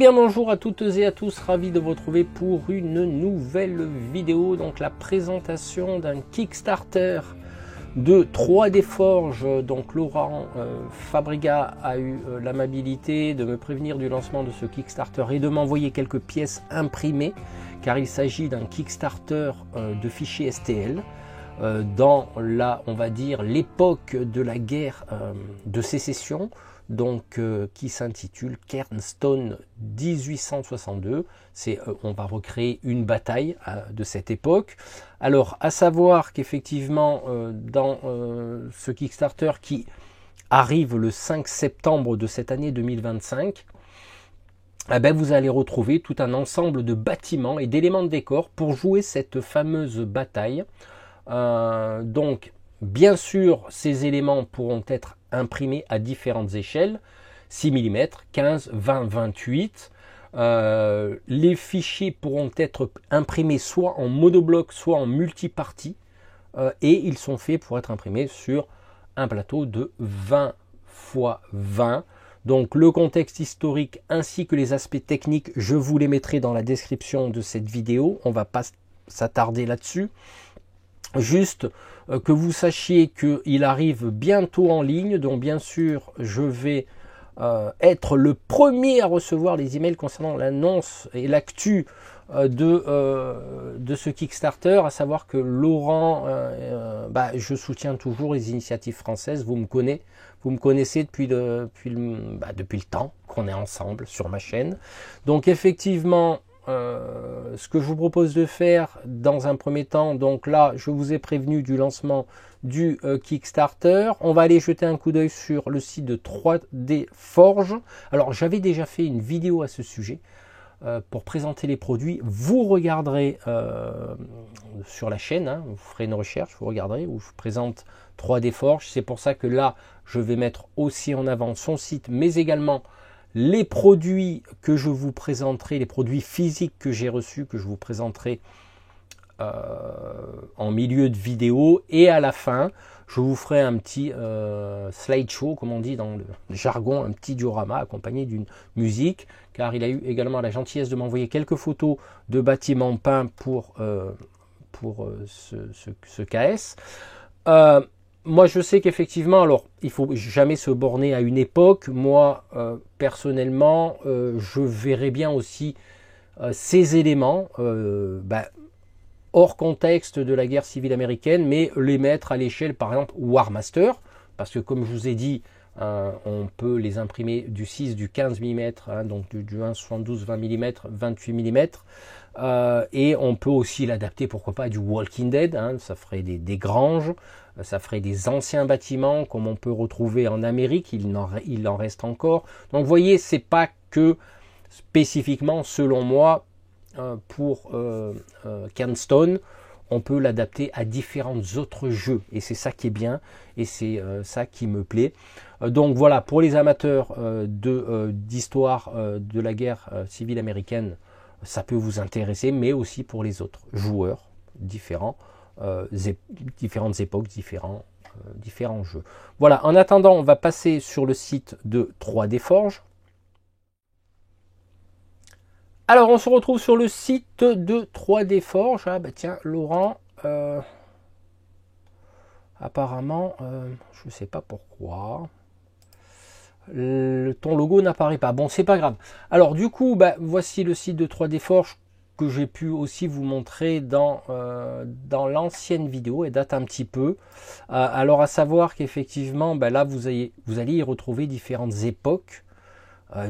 bien bonjour à toutes et à tous, ravi de vous retrouver pour une nouvelle vidéo, donc la présentation d'un Kickstarter de 3D Forge. Donc Laurent Fabriga a eu l'amabilité de me prévenir du lancement de ce Kickstarter et de m'envoyer quelques pièces imprimées, car il s'agit d'un Kickstarter de fichiers STL dans la, on va dire, l'époque de la guerre de sécession, donc qui s'intitule Kernstone 1862. On va recréer une bataille de cette époque. Alors, à savoir qu'effectivement, dans ce Kickstarter qui arrive le 5 septembre de cette année 2025, eh ben, vous allez retrouver tout un ensemble de bâtiments et d'éléments de décor pour jouer cette fameuse bataille. Donc, bien sûr, ces éléments pourront être imprimés à différentes échelles, 6 mm, 15, 20, 28. Les fichiers pourront être imprimés soit en monobloc, soit en multipartie, et ils sont faits pour être imprimés sur un plateau de 20 x 20. Donc le contexte historique ainsi que les aspects techniques, je vous les mettrai dans la description de cette vidéo. On ne va pas s'attarder là-dessus. Juste que vous sachiez qu'il arrive bientôt en ligne, donc bien sûr je vais être le premier à recevoir les emails concernant l'annonce et l'actu de ce Kickstarter, à savoir que Laurent, je soutiens toujours les initiatives françaises, vous me connaissez depuis le temps qu'on est ensemble sur ma chaîne. Donc effectivement, ce que je vous propose de faire dans un premier temps, donc là je vous ai prévenu du lancement du Kickstarter. On va aller jeter un coup d'œil sur le site de 3D Forge. Alors j'avais déjà fait une vidéo à ce sujet pour présenter les produits. Vous regarderez sur la chaîne, hein, vous ferez une recherche, vous regarderez où je présente 3D Forge. C'est pour ça que là je vais mettre aussi en avant son site, mais également les produits que je vous présenterai, les produits physiques que j'ai reçus, que je vous présenterai en milieu de vidéo, et à la fin je vous ferai un petit slideshow, comme on dit dans le jargon, un petit diorama accompagné d'une musique, car il a eu également la gentillesse de m'envoyer quelques photos de bâtiments peints pour ce KS. Moi, je sais qu'effectivement, alors, il ne faut jamais se borner à une époque. Moi, personnellement, je verrais bien aussi ces éléments hors contexte de la guerre civile américaine, mais les mettre à l'échelle, par exemple, War Master, parce que comme je vous ai dit, on peut les imprimer du 6, du 15 mm, donc du 1,72, 20 mm, 28 mm, et on peut aussi l'adapter, pourquoi pas, à du Walking Dead, ça ferait des granges, ça ferait des anciens bâtiments comme on peut retrouver en Amérique, il en reste encore. Donc vous voyez, c'est pas que spécifiquement, selon moi, pour Kernstone, on peut l'adapter à différents autres jeux, et c'est ça qui est bien, et c'est ça qui me plaît. Donc voilà, pour les amateurs d'histoire de la guerre civile américaine, ça peut vous intéresser, mais aussi pour les autres joueurs, différentes époques, différents jeux. Voilà, en attendant, on va passer sur le site de 3D Forge. Alors, on se retrouve sur le site de 3D Forge. Ah bah tiens, Laurent, apparemment, je ne sais pas pourquoi, ton logo n'apparaît pas. Bon, c'est pas grave. Alors, du coup, voici le site de 3D Forge que j'ai pu aussi vous montrer dans l'ancienne vidéo, et date un petit peu. Alors, à savoir qu'effectivement, là, vous allez y retrouver différentes époques,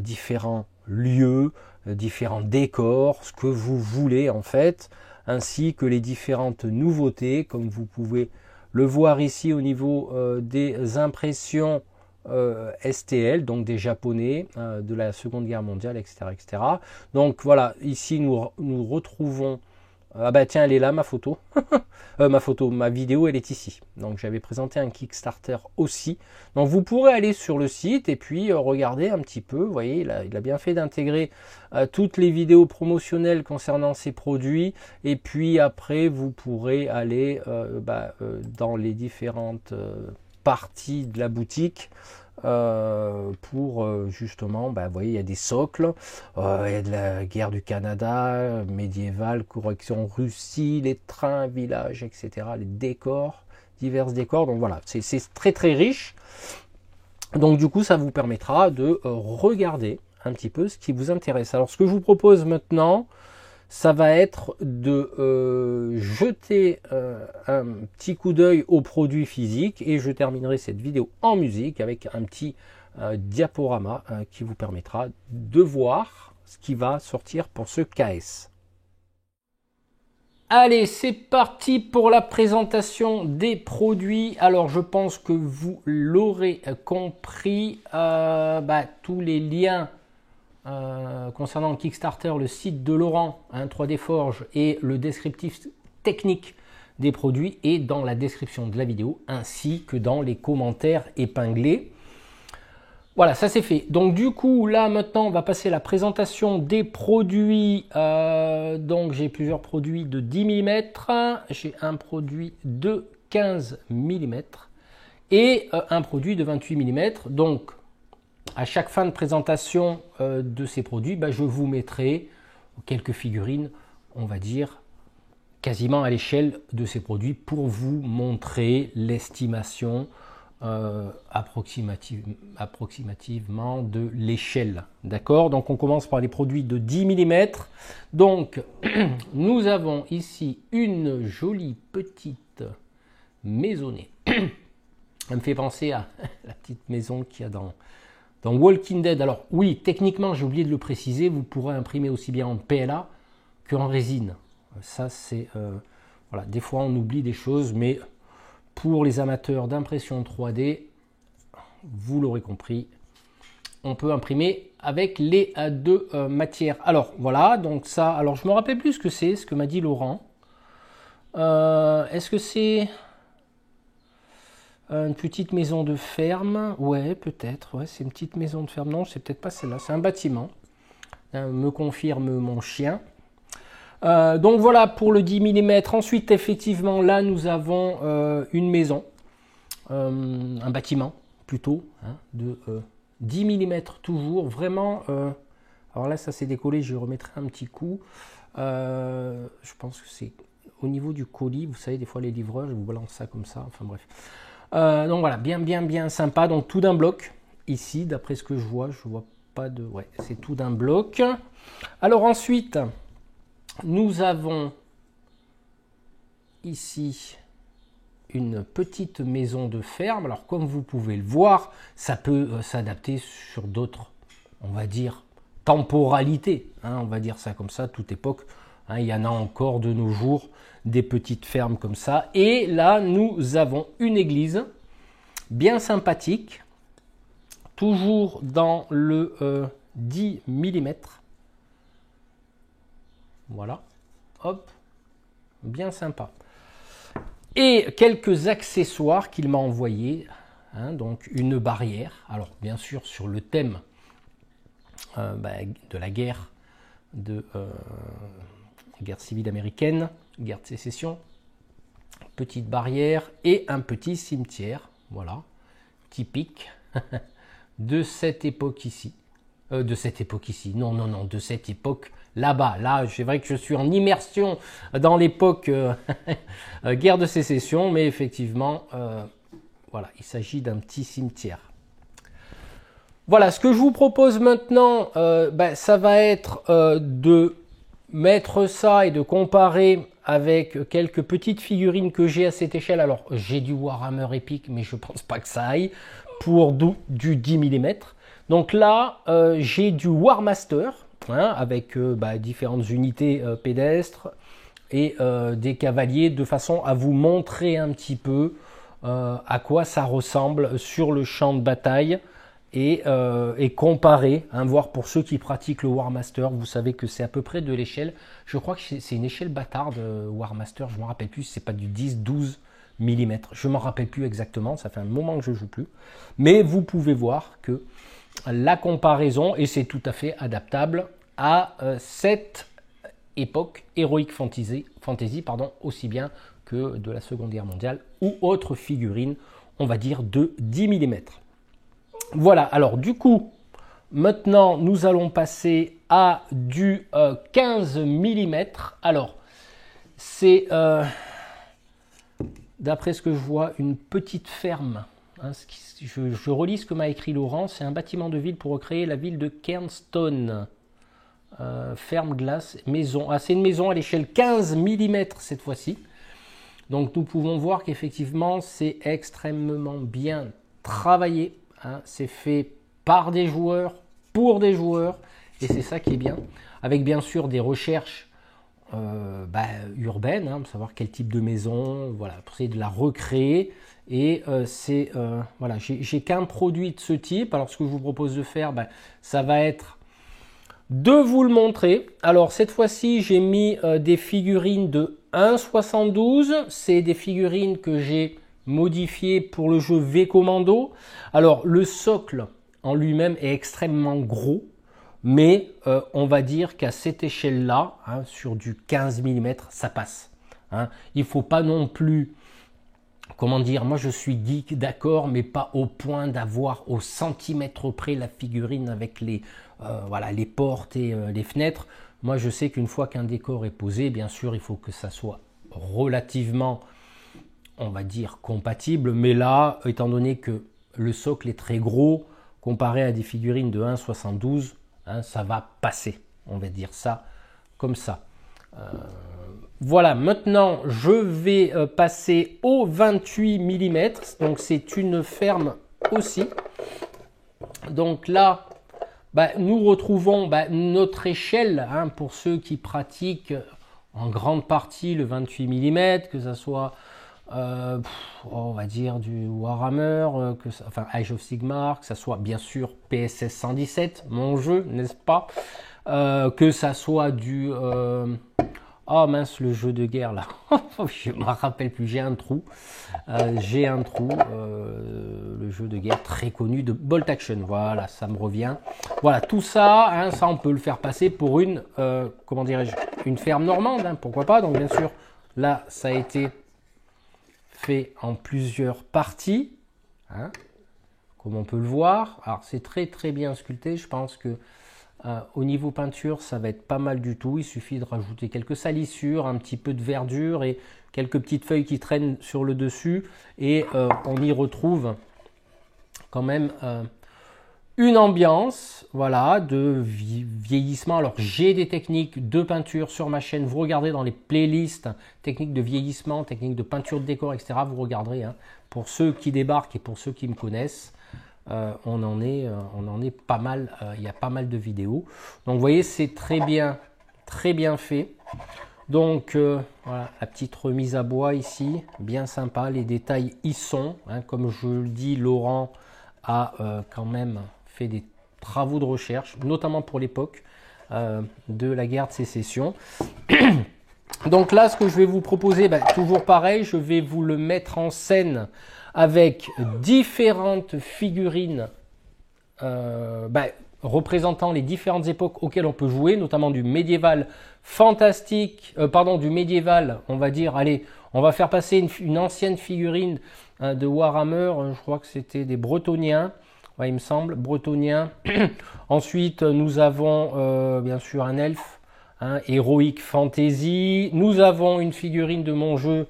différents lieux, différents décors, ce que vous voulez en fait, ainsi que les différentes nouveautés, comme vous pouvez le voir ici au niveau des impressions STL, donc des japonais de la Seconde Guerre mondiale, etc., etc. Donc voilà, ici nous retrouvons, ah bah tiens, elle est là ma photo, ma vidéo elle est ici. Donc j'avais présenté un Kickstarter aussi, donc vous pourrez aller sur le site et puis regarder un petit peu. Vous voyez, il a bien fait d'intégrer toutes les vidéos promotionnelles concernant ces produits, et puis après vous pourrez aller dans les différentes partie de la boutique pour justement, vous voyez, il y a des socles, il y a de la guerre du Canada, médiévale, correction Russie, les trains, villages, etc., les décors, divers décors, donc voilà, c'est très très riche. Donc du coup, ça vous permettra de regarder un petit peu ce qui vous intéresse. Alors ce que je vous propose maintenant, ça va être de jeter un petit coup d'œil aux produits physiques et je terminerai cette vidéo en musique avec un petit diaporama qui vous permettra de voir ce qui va sortir pour ce KS. Allez, c'est parti pour la présentation des produits. Alors, je pense que vous l'aurez compris, tous les liens concernant le Kickstarter, le site de Laurent, 3D Forge, et le descriptif technique des produits est dans la description de la vidéo, ainsi que dans les commentaires épinglés. Voilà, ça c'est fait. Donc du coup, là maintenant, on va passer à la présentation des produits. Donc j'ai plusieurs produits de 10 mm, j'ai un produit de 15 mm et un produit de 28 mm. Donc à chaque fin de présentation de ces produits, je vous mettrai quelques figurines, on va dire, quasiment à l'échelle de ces produits pour vous montrer l'estimation approximativement de l'échelle. D'accord? Donc on commence par les produits de 10 mm. Donc nous avons ici une jolie petite maisonnée. Elle me fait penser à la petite maison qu'il y a dans Walking Dead. Alors oui, techniquement, j'ai oublié de le préciser, vous pourrez imprimer aussi bien en PLA qu'en résine. Ça c'est... voilà, des fois on oublie des choses, mais pour les amateurs d'impression 3D, vous l'aurez compris, on peut imprimer avec les deux matières. Alors voilà, donc ça, alors je me rappelle plus ce que m'a dit Laurent. Est-ce que c'est une petite maison de ferme? Ouais, peut-être, ouais, c'est une petite maison de ferme. Non, c'est peut-être pas celle-là, c'est un bâtiment. Me confirme mon chien. Donc voilà pour le 10 mm. Ensuite, effectivement, là, nous avons une maison, un bâtiment plutôt, de 10 mm toujours. Vraiment, alors là, ça s'est décollé, je remettrai un petit coup. Je pense que c'est au niveau du colis. Vous savez, des fois, les livreurs, je vous balance ça comme ça. Enfin bref. Donc voilà, bien sympa. Donc tout d'un bloc, ici, d'après ce que je vois pas de... Ouais, c'est tout d'un bloc. Alors ensuite... Nous avons ici une petite maison de ferme. Alors comme vous pouvez le voir, ça peut s'adapter sur d'autres, on va dire, temporalités. On va dire ça comme ça, toute époque. Il y en a encore de nos jours des petites fermes comme ça. Et là, nous avons une église bien sympathique, toujours dans le 10 mm. Voilà, hop, bien sympa. Et quelques accessoires qu'il m'a envoyés, donc une barrière, alors bien sûr sur le thème de la guerre, guerre civile américaine, guerre de sécession, petite barrière et un petit cimetière, voilà, typique de cette époque ici. De cette époque là-bas. Là, c'est vrai que je suis en immersion dans l'époque guerre de sécession, mais effectivement, voilà, il s'agit d'un petit cimetière. Voilà, ce que je vous propose maintenant, ça va être de mettre ça et de comparer avec quelques petites figurines que j'ai à cette échelle. Alors, j'ai du Warhammer Epic, mais je pense pas que ça aille pour du 10 mm. Donc là, j'ai du War Master, avec différentes unités pédestres et des cavaliers, de façon à vous montrer un petit peu à quoi ça ressemble sur le champ de bataille et comparer, voir pour ceux qui pratiquent le War Master, vous savez que c'est à peu près de l'échelle, je crois que c'est une échelle bâtarde War Master, je ne me rappelle plus si c'est pas du 10-12 mm, je ne m'en rappelle plus exactement, ça fait un moment que je ne joue plus, mais vous pouvez voir que la comparaison, et c'est tout à fait adaptable à cette époque Heroic Fantasy, aussi bien que de la Seconde Guerre mondiale ou autre figurine, on va dire de 10 mm. Voilà, alors du coup, maintenant nous allons passer à du 15 mm. Alors, c'est, d'après ce que je vois, une petite ferme. Hein, je relis ce que m'a écrit Laurent, c'est un bâtiment de ville pour recréer la ville de Cairnstone. Ferme glace, maison. Ah, c'est une maison à l'échelle 15 mm cette fois-ci. Donc nous pouvons voir qu'effectivement c'est extrêmement bien travaillé. Hein. C'est fait par des joueurs, pour des joueurs, et c'est ça qui est bien. Avec bien sûr des recherches urbaines, hein, pour savoir quel type de maison, voilà, pour essayer de la recréer. Et voilà, j'ai qu'un produit de ce type. Alors ce que je vous propose de faire, ça va être de vous le montrer. Alors cette fois-ci, j'ai mis des figurines de 1,72. C'est des figurines que j'ai modifiées pour le jeu V-Commando. Alors le socle en lui-même est extrêmement gros, mais on va dire qu'à cette échelle-là, hein, sur du 15 mm, ça passe. Hein. Il ne faut pas non plus, comment dire, moi je suis geek, d'accord, mais pas au point d'avoir au centimètre près la figurine avec les, voilà, les portes et les fenêtres. Moi je sais qu'une fois qu'un décor est posé, bien sûr il faut que ça soit relativement, on va dire, compatible. Mais là, étant donné que le socle est très gros, comparé à des figurines de 1,72, hein, ça va passer. On va dire ça comme ça. Voilà, maintenant je vais passer au 28 mm. Donc c'est une ferme aussi. Donc là, nous retrouvons notre échelle, hein, pour ceux qui pratiquent en grande partie le 28 mm, que ce soit on va dire du Warhammer, enfin Age of Sigmar, que ce soit bien sûr PSS 117, mon jeu, n'est-ce pas, que ça soit du oh mince, le jeu de guerre là, je me rappelle plus, j'ai un trou, le jeu de guerre très connu de Bolt Action, voilà, ça me revient. Voilà, tout ça, hein, ça on peut le faire passer pour une, comment dirais-je, une ferme normande, hein, pourquoi pas. Donc bien sûr, là ça a été fait en plusieurs parties, hein, comme on peut le voir. Alors c'est très très bien sculpté, je pense que au niveau peinture, ça va être pas mal du tout. Il suffit de rajouter quelques salissures, un petit peu de verdure et quelques petites feuilles qui traînent sur le dessus. Et on y retrouve quand même une ambiance, voilà, de vieillissement. Alors j'ai des techniques de peinture sur ma chaîne. Vous regardez dans les playlists, techniques de vieillissement, techniques de peinture de décor, etc. Vous regarderez, hein, pour ceux qui débarquent et pour ceux qui me connaissent. On en est pas mal, il y a pas mal de vidéos. Donc vous voyez, c'est très bien fait. Donc voilà, la petite remise à bois ici, bien sympa, les détails y sont, hein, comme je le dis, Laurent a quand même fait des travaux de recherche, notamment pour l'époque de la guerre de sécession. Donc là, ce que je vais vous proposer, toujours pareil, je vais vous le mettre en scène avec différentes figurines représentant les différentes époques auxquelles on peut jouer, notamment du médiéval fantastique, du médiéval, on va dire, allez, on va faire passer une ancienne figurine de Warhammer, je crois que c'était des Bretonniens, ouais, il me semble, Bretonniens. Ensuite, nous avons bien sûr un elfe, hein, Heroic Fantasy. Nous avons une figurine de mon jeu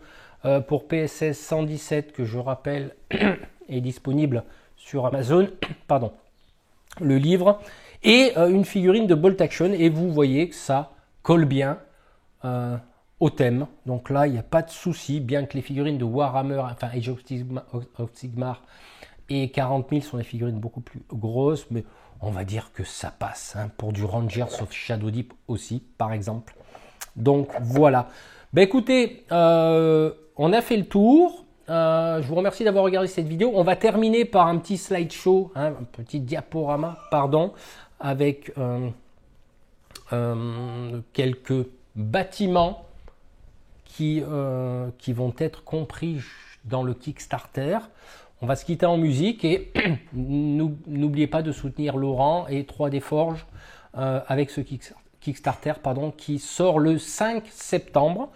pour PSS 117 que je rappelle est disponible sur Amazon, pardon, le livre, et une figurine de Bolt Action, et vous voyez que ça colle bien au thème. Donc là, il n'y a pas de souci, bien que les figurines de Warhammer, enfin Age of Sigmar et 40 000 sont des figurines beaucoup plus grosses, mais on va dire que ça passe, hein, pour du Rangers of Shadow Deep aussi, par exemple. Donc voilà. Écoutez, on a fait le tour. Je vous remercie d'avoir regardé cette vidéo. On va terminer par un petit slideshow, hein, un petit diaporama, pardon, avec quelques bâtiments qui vont être compris dans le Kickstarter. On va se quitter en musique et n'oubliez pas de soutenir Laurent et 3D Forge avec ce Kickstarter, qui sort le 5 septembre.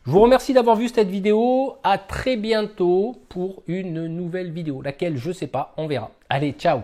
Je vous remercie d'avoir vu cette vidéo. À très bientôt pour une nouvelle vidéo. Laquelle, je ne sais pas, on verra. Allez, ciao!